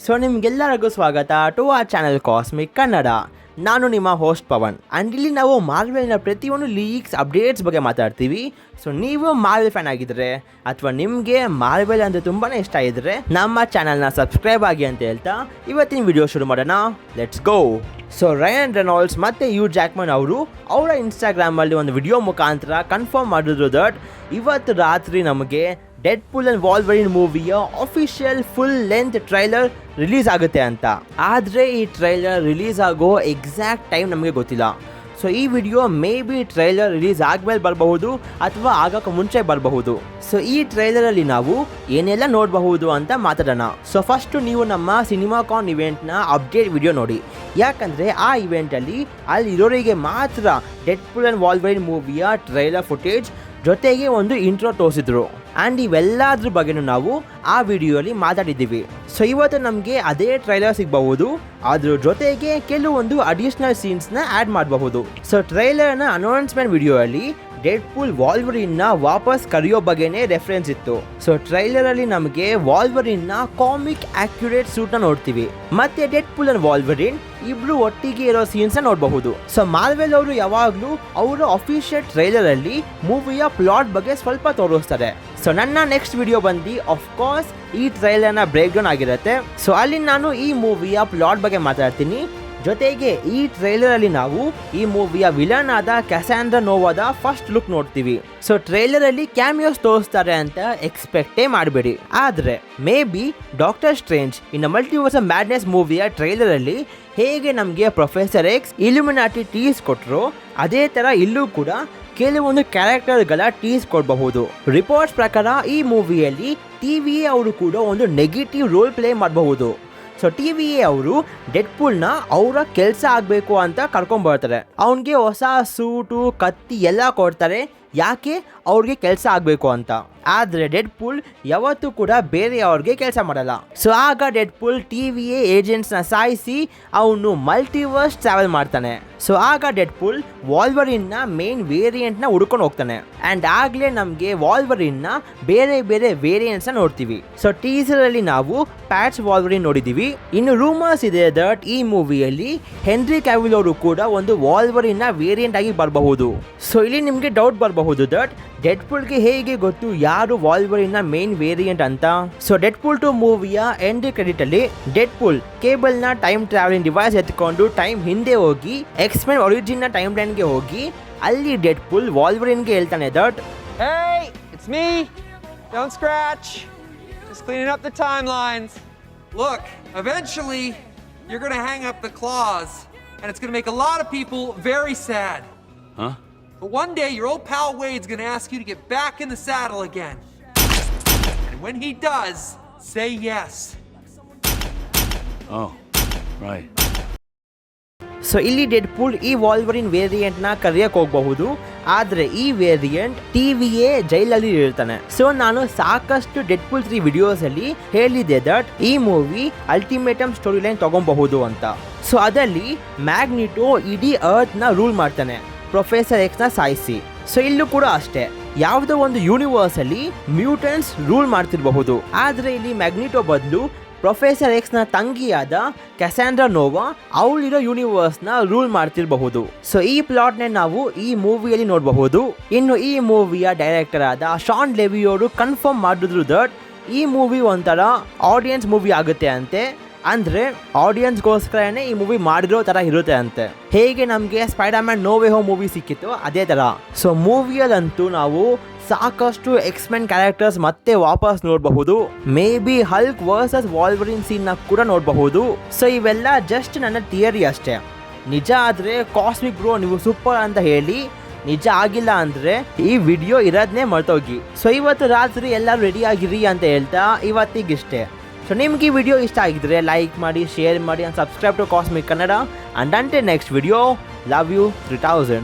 So ನಿಮಗೆಲ್ಲರಿಗೂ ಸ್ವಾಗತ to ಆ ಚಾನಲ್ ಕಾಸ್ಮಿಕ್ ಕನ್ನಡ. ನಾನು ನಿಮ್ಮ ಹೋಸ್ಟ್ ಪವನ್. ಆ್ಯಂಡ್ ಇಲ್ಲಿ ನಾವು ಮಾರ್ವೆಲ್ನ ಪ್ರತಿಯೊಂದು ಲೀಕ್ಸ್ ಅಪ್ಡೇಟ್ಸ್ ಬಗ್ಗೆ ಮಾತಾಡ್ತೀವಿ. ಸೊ ನೀವು ಮಾರ್ವೆಲ್ ಫ್ಯಾನ್ ಆಗಿದ್ದರೆ ಅಥವಾ ನಿಮಗೆ ಮಾರ್ವೆಲ್ ಅಂದರೆ ತುಂಬಾ ಇಷ್ಟ ಇದ್ದರೆ ನಮ್ಮ ಚಾನಲ್ನ ಸಬ್ಸ್ಕ್ರೈಬ್ ಆಗಿ ಅಂತ ಹೇಳ್ತಾ ಇವತ್ತಿನ ವಿಡಿಯೋ ಶುರು ಮಾಡೋಣ. Let's go. ಸೊ ರಯನ್ ರೆನಾಲ್ಡ್ಸ್ ಮತ್ತು ಹ್ಯೂ ಜಾಕ್ಮನ್ ಅವರು ಅವರ ಇನ್ಸ್ಟಾಗ್ರಾಮಲ್ಲಿ ಒಂದು ವಿಡಿಯೋ ಮುಖಾಂತರ ಕನ್ಫರ್ಮ್ ಮಾಡಿದ್ರು ದಟ್ ಇವತ್ತು ರಾತ್ರಿ ನಮಗೆ ಡೆಡ್ಪೂಲ್ ಆ್ಯಂಡ್ ವಾಲ್ವರಿನ್ ಮೂವಿಯ official full length trailer release ಆಗುತ್ತೆ ಅಂತ. ಆದರೆ ಈ ಟ್ರೈಲರ್ ರಿಲೀಸ್ ಆಗೋ ಎಕ್ಸಾಕ್ಟ್ ಟೈಮ್ ನಮಗೆ ಗೊತ್ತಿಲ್ಲ. ಸೊ ಈ video maybe trailer release ಆದ್ಮೇಲೆ ಬರಬಹುದು ಅಥವಾ ಆಗೋಕ್ಕೆ ಮುಂಚೆ ಬರಬಹುದು. ಸೊ ಈ ಟ್ರೈಲರಲ್ಲಿ ನಾವು ಏನೆಲ್ಲ ನೋಡಬಹುದು ಅಂತ ಮಾತಾಡೋಣ. ಸೊ ಫಸ್ಟು ನೀವು ನಮ್ಮ ಸಿನಿಮಾಕಾನ್ ಇವೆಂಟ್ನ ಅಪ್ಡೇಟ್ ವಿಡಿಯೋ ನೋಡಿ. ಯಾಕಂದರೆ ಆ ಇವೆಂಟಲ್ಲಿ ಅಲ್ಲಿರೋರಿಗೆ ಮಾತ್ರ ಡೆಡ್ಪೂಲ್ ಆ್ಯಂಡ್ ವಾಲ್ವರಿನ್ ಮೂವಿಯ ಟ್ರೈಲರ್ ಫುಟೇಜ್ ಜೊತೆಗೆ ಒಂದು ಇಂಟ್ರೋ ತೋರಿಸಿದ್ರು. ಆ್ಯಂಡ್ ಇವೆಲ್ಲದ್ರ ಬಗ್ಗೆನೂ ನಾವು ಆ ವಿಡಿಯೋಲಿ ಮಾತಾಡಿದ್ದೀವಿ. ಸೊ ಇವತ್ತು ನಮಗೆ ಅದೇ ಟ್ರೈಲರ್ ಸಿಗಬಹುದು, ಅದ್ರ ಜೊತೆಗೆ ಕೆಲವೊಂದು ಅಡಿಷ್ನಲ್ ಸೀನ್ಸ್ನ ಆ್ಯಡ್ ಮಾಡಬಹುದು. ಸೊ ಟ್ರೈಲರ್ನ ಅನೌನ್ಸ್ಮೆಂಟ್ ವಿಡಿಯೋಯಲ್ಲಿ ಡೆಡ್ಪೂಲ್ ವಾಲ್ವರಿನ್ನ ವಾಪಸ್ ಕರೆಯೋ ಬಗ್ಗೆನೇ ರೆಫರೆನ್ಸ್ ಇತ್ತು. ಸೊ ಟ್ರೈಲರಲ್ಲಿ ನಮಗೆ ವಾಲ್ವರಿನ್ನ ಕಾಮಿಕ್ ಆಕ್ಯುರೇಟ್ ಸೂಟ್ನ ನೋಡ್ತೀವಿ, ಮತ್ತೆ ಡೆಡ್ಪೂಲ್ ಅಂಡ್ ವಾಲ್ವರಿನ್ ಇಬ್ರು ಒಟ್ಟಿಗೆ ಇರೋ ಸೀನ್ಸ್ ನೋಡಬಹುದು. ಸೊ ಮಾರ್ವೆಲ್ ಅವರು ಯಾವಾಗಲೂ ಅವರ ಅಫಿಷಿಯಲ್ ಟ್ರೈಲರಲ್ಲಿ ಮೂವಿಯ ಪ್ಲಾಟ್ ಬಗ್ಗೆ ಸ್ವಲ್ಪ ತೋರಿಸ್ತಾರೆ. ಸೊ ನನ್ನ ನೆಕ್ಸ್ಟ್ ವಿಡಿಯೋ ಬಂದು ಆಫ್ಕೋರ್ಸ್ ಈ ಟ್ರೈಲರ್ನ ಬ್ರೇಕ್ ಡೌನ್ ಆಗಿರುತ್ತೆ. ಸೊ ಅಲ್ಲಿ ನಾನು ಈ ಮೂವಿಯ ಪ್ಲಾಟ್ ಬಗ್ಗೆ ಮಾತಾಡ್ತೀನಿ. ಜೊತೆಗೆ ಈ ಟ್ರೈಲರಲ್ಲಿ ನಾವು ಈ ಮೂವಿಯ ವಿಲನ್ ಆದ ಕ್ಯಾಸಾಂಡ್ರಾ ನೋವಾದ ಫಸ್ಟ್ ಲುಕ್ ನೋಡ್ತೀವಿ. ಸೊ ಟ್ರೈಲರಲ್ಲಿ ಕ್ಯಾಮಿಯೋಸ್ ತೋರಿಸ್ತಾರೆ ಅಂತ ಎಕ್ಸ್ಪೆಕ್ಟೇ ಮಾಡಬೇಡಿ. ಆದರೆ maybe doctor strange in multiverse of madness ಮೂವಿಯ ಟ್ರೈಲರಲ್ಲಿ ಹೇಗೆ ನಮಗೆ ಪ್ರೊಫೆಸರ್ ಎಕ್ಸ್ ಇಲ್ಯುಮಿನಾಟಿ ಟೀಸ್ ಕೊಟ್ಟರು, ಅದೇ ಥರ ಇಲ್ಲೂ ಕೂಡ ಕೆಲವೊಂದು ಕ್ಯಾರೆಕ್ಟರ್ಗಳ ಟೀಸ್ ಕೊಡಬಹುದು. ರಿಪೋರ್ಟ್ಸ್ ಪ್ರಕಾರ ಈ ಮೂವಿಯಲ್ಲಿ TVA ಅವರು ಕೂಡ ಒಂದು ನೆಗೆಟಿವ್ ರೋಲ್ ಪ್ಲೇ ಮಾಡಬಹುದು. ಸೊ TVA ಅವರು ಡೆಡ್ಪೂಲ್ನ ಅವರ ಕೆಲಸ ಆಗಬೇಕು ಅಂತ ಕರ್ಕೊಂಡ್ಬರ್ತಾರೆ. ಅವನಿಗೆ ಹೊಸ ಸೂಟು ಕತ್ತಿ ಎಲ್ಲ ಕೊಡ್ತಾರೆ. ಯಾಕೆ? ಅವ್ರಿಗೆ ಕೆಲಸ ಆಗಬೇಕು ಅಂತ. ಆದರೆ ಡೆಡ್ಪೂಲ್ ಯಾವತ್ತೂ ಕೂಡ ಬೇರೆಯವ್ರಿಗೆ ಕೆಲಸ ಮಾಡಲ್ಲ. ಸೊ ಆಗ ಡೆಡ್ಪೂಲ್ TVA ಏಜೆಂಟ್ಸ್ನ ಸಾಯಿಸಿ ಅವನು ಮಲ್ಟಿವರ್ಸ್ ಟ್ರಾವೆಲ್ ಮಾಡ್ತಾನೆ. ಸೊ ಆಗ ಡೆಡ್ಪೂಲ್ ವಾಲ್ವರಿನ್ನ ಮೇನ್ ವೇರಿಯಂಟ್ನ ಹುಡ್ಕೊಂಡು ಹೋಗ್ತಾನೆ. ಆ್ಯಂಡ್ ಆಗಲೇ ನಮಗೆ ವಾಲ್ವರಿನ್ನ ಬೇರೆ ಬೇರೆ ವೇರಿಯಂಟ್ಸ್ನ ನೋಡ್ತೀವಿ. ಸೊ ಟೀಸರಲ್ಲಿ ನಾವು ಪ್ಯಾಚ್ ವಾಲ್ವರಿನ್ ನೋಡಿದ್ದೀವಿ. ಇನ್ನು ರೂಮರ್ಸ್ ಇದೆ ದಟ್ ಈ ಮೂವಿಯಲ್ಲಿ ಹೆನ್ರಿ ಕ್ಯಾವಿಲ್ ಅವರು ಕೂಡ ಒಂದು ವಾಲ್ವರಿನ್ನ ವೇರಿಯಂಟ್ ಆಗಿ ಬರಬಹುದು. ಸೊ ಇಲ್ಲಿ ನಿಮಗೆ ಡೌಟ್ ಬರಬಹುದು ದಟ್ ಡೆಡ್ಪೂಲ್ಗೆ ಹೇಗೆ ಗೊತ್ತು ಯಾರು ವಾಲ್ವರಿನ್ನ ಮೇನ್ ವೇರಿಯಂಟ್ ಅಂತ. ಸೊ ಡೆಡ್ಪೂಲ್ 2 ಮೂವಿಯ ಎಂಡ್ ಕ್ರೆಡಿಟ್ ಅಲ್ಲಿ ಡೆಡ್ಪೂಲ್ ಕೇಬಲ್ನ ಟೈಮ್ ಟ್ರಾವೆಲಿಂಗ್ ಡಿವೈಸ್ ಎತ್ಕೊಂಡು ಟೈಮ್ ಹಿಂದೆ ಹೋಗಿ ಎಕ್ಸ್ಮೆನ್ ಒರಿಜಿನ್ ಟೈಮ್ ಲೈನ್ಗೆ ಹೋಗಿ ಅಲ್ಲಿ ಡೆಡ್ಪೂಲ್ ವಾಲ್ವರಿನ್ಗೆ ಹೇಳ್ತಾನೆ that Hey, it's me. Don't scratch. Just cleaning up the timelines. Look, eventually you're going to hang up the claws and it's going to make a lot of people very sad. Huh? But one day your old pal Wade's going to ask you to get back in the saddle again. And when he does, say yes. Oh, right. So ಇಲ್ಲಿ ಡೆಡ್ಪೂಲ್ ಈ ವಾಲ್ವರಿನ್ ವೇರಿಯಂಟ್ನ ಕರೆಯಕ್ಕೆ ಹೋಗಬಹುದು. ಆದರೆ ಈ variant TVA ಜೈಲಲ್ಲಿ ಇರ್ತಾನೆ. So ನಾನು ಸಾಕಷ್ಟು ಡೆಡ್ಪೂಲ್ 3 ವಿಡಿಯೋಸಲ್ಲಿ ಹೇಳಿದ್ದೆ ದಟ್ ಈ ಮೂವಿ ಅಲ್ಟಿಮೇಟಮ್ ಸ್ಟೋರಿ ಲೈನ್ ತಗೊಬಹುದು ಅಂತ. ಸೊ ಅದರಲ್ಲಿ ಮ್ಯಾಗ್ನಿಟೋ ಇಡೀ ಅರ್ತ್ನ ರೂಲ್ ಮಾಡ್ತಾನೆ, ಪ್ರೊಫೆಸರ್ ಎಕ್ಸ್ನ ಸಾಯಿಸಿ. ಸೊ ಇಲ್ಲೂ ಕೂಡ ಅಷ್ಟೇ, ಯಾವುದೋ ಒಂದು ಯೂನಿವರ್ಸಲ್ಲಿ ಮ್ಯೂಟೆಂಟ್ಸ್ ರೂಲ್ ಮಾಡ್ತಿರಬಹುದು. ಆದರೆ ಇಲ್ಲಿ ಮ್ಯಾಗ್ನಿಟೋ ಬದಲು ಪ್ರೊಫೆಸರ್ ಎಕ್ಸ್ನ ತಂಗಿಯಾದ ಕ್ಯಾಸಾಂಡ್ರಾ ನೋವಾ ಅವಳಿರೋ ಯೂನಿವರ್ಸ್ನ ರೂಲ್ ಮಾಡ್ತಿರಬಹುದು. ಸೊ ಈ ಪ್ಲಾಟ್ನ ನಾವು ಈ ಮೂವಿಯಲ್ಲಿ ನೋಡಬಹುದು. ಇನ್ನು ಈ ಮೂವಿಯ ಡೈರೆಕ್ಟರ್ ಆದ ಶಾನ್ ಲೆವಿ ಅವರು ಕನ್ಫರ್ಮ್ ಮಾಡಿದ್ರು ದಟ್ ಈ ಮೂವಿ ಒಂಥರ ಆಡಿಯನ್ಸ್ ಮೂವಿ ಆಗುತ್ತೆ ಅಂತೆ. ಅಂದರೆ ಆಡಿಯನ್ಸ್ಗೋಸ್ಕರನೇ ಈ ಮೂವಿ ಮಾಡಿರೋ ಥರ ಇರುತ್ತೆ ಅಂತೆ. ಹೇಗೆ ನಮಗೆ Spiderman no way home movie ಸಿಕ್ಕಿತ್ತು ಅದೇ ಥರ. ಸೊ ಮೂವಿಯಲ್ಲಂತೂ ನಾವು ಸಾಕಷ್ಟು ಎಕ್ಸ್ಮೆನ್ ಕ್ಯಾರೆಕ್ಟರ್ಸ್ ಮತ್ತೆ ವಾಪಸ್ ನೋಡಬಹುದು. ಮೇ ಬಿ ಹಲ್ಕ್ ವರ್ಸಸ್ ವಾಲ್ವರಿನ್ ಸೀನ್ನ ಕೂಡ ನೋಡಬಹುದು. ಸೊ ಇವೆಲ್ಲ ಜಸ್ಟ್ ನನ್ನ ಥಿಯರಿ ಅಷ್ಟೇ. ನಿಜ ಆದರೆ ಕಾಸ್ಮಿಕ್ ಬ್ರೋ ನೀವು ಸೂಪರ್ ಅಂತ ಹೇಳಿ, ನಿಜ ಆಗಿಲ್ಲ ಅಂದರೆ ಈ ವಿಡಿಯೋ ಇರೋದನ್ನೇ ಮರ್ತೋಗಿ. ಸೊ ಇವತ್ತು ರಾತ್ರಿ ಎಲ್ಲರೂ ರೆಡಿ ಆಗಿರಿ ಅಂತ ಹೇಳ್ತಾ ಇವತ್ತಿಗಿಷ್ಟೇ. ಸೊ ನಿಮ್ಗೆ ಈ ವಿಡಿಯೋ ಇಷ್ಟ ಆಗಿದ್ರೆ ಲೈಕ್ ಮಾಡಿ, ಶೇರ್ ಮಾಡಿ and subscribe to Cosmic Kannada. And until next video, love you 3000.